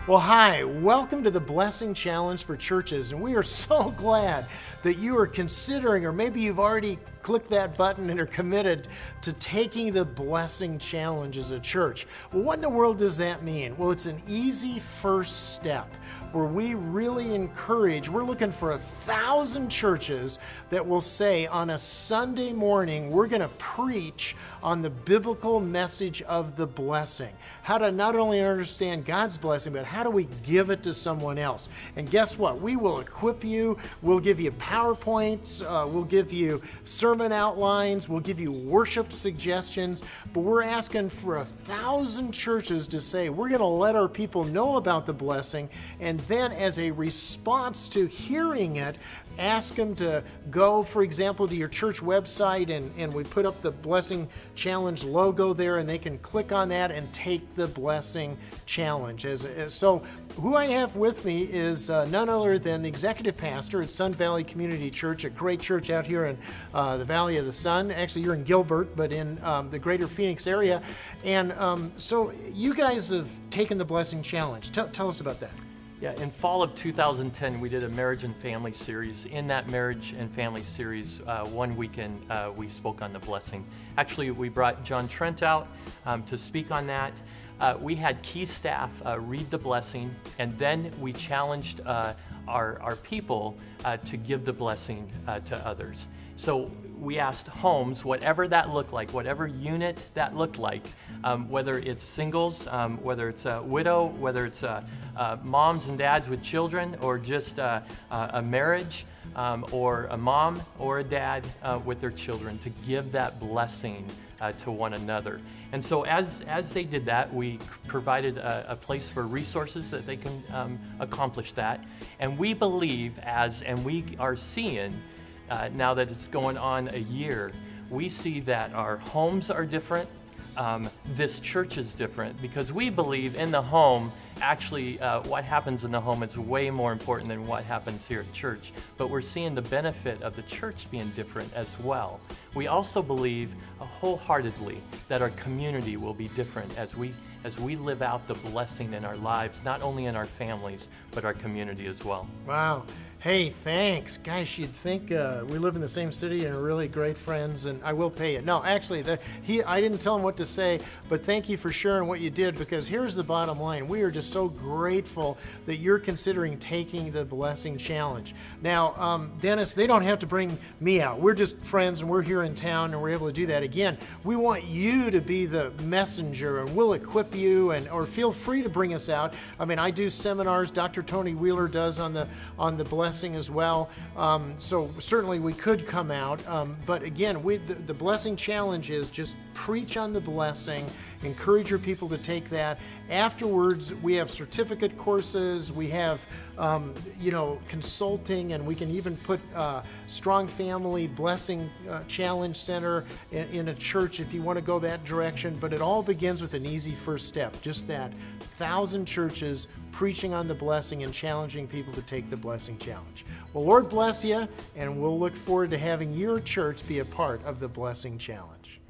Well, hi, welcome to the Blessing Challenge for Churches, and we are so glad that you are considering, or maybe you've already clicked that button and are committed to taking the Blessing Challenge as a church. Well, what in the world does that mean? Well, it's an easy first step where we really encourage, we're looking for 1,000 churches that will say on a Sunday morning, we're going to preach on the biblical message of the blessing. How to not only understand God's blessing, but how do we give it to someone else? And guess what? We will equip you. We'll give you PowerPoints. We'll give you sermon outlines. We'll give you worship suggestions. But we're asking for 1,000 churches to say, we're going to let our people know about the blessing. And then as a response to hearing it, ask them to go, for example, to your church website, and we put up the Blessing Challenge logo there, and they can click on that and take the Blessing Challenge. So who I have with me is none other than the executive pastor at Sun Valley Community Church, a great church out here in the Valley of the Sun. Actually, you're in Gilbert, but in the greater Phoenix area. And so you guys have taken the Blessing Challenge. Tell us about that. Yeah, in fall of 2010, we did a marriage and family series. In that marriage and family series, one weekend we spoke on the blessing. Actually, we brought John Trent out to speak on that. We had key staff read the blessing, and then we challenged our people to give the blessing to others. So we asked homes, whatever that looked like, whatever unit that looked like, whether it's singles, whether it's a widow, whether it's moms and dads with children, or just a marriage, or a mom or a dad with their children, to give that blessing to one another. And so as they did that, we provided a place for resources that they can accomplish that. And we believe, and we are seeing, now that it's going on a year, we see that our homes are different. This church is different, because we believe in the home, actually what happens in the home is way more important than what happens here at church. But we're seeing the benefit of the church being different as well. We also believe wholeheartedly that our community will be different as we live out the blessing in our lives, not only in our families, but our community as well. Wow. Hey, thanks. Guys, you'd think we live in the same city and are really great friends, and I will pay you. No, actually, I didn't tell him what to say, but thank you for sharing what you did, because here's the bottom line. We are just so grateful that you're considering taking the Blessing Challenge. Now, Dennis, they don't have to bring me out. We're just friends, and we're here in town, and we're able to do that. Again, we want you to be the messenger, and we'll equip you, or feel free to bring us out. I mean, I do seminars. Dr. Tony Wheeler does on the blessing as well. So certainly we could come out. But again, the Blessing Challenge is just preach on the blessing, encourage your people to take that. Afterwards, we have certificate courses, we have consulting, and we can even put Strong Family Blessing Challenge Center in a church if you want to go that direction. But it all begins with an easy first step, just that 1,000 churches preaching on the blessing and challenging people to take the Blessing Challenge. Well, Lord bless you, and we'll look forward to having your church be a part of the Blessing Challenge.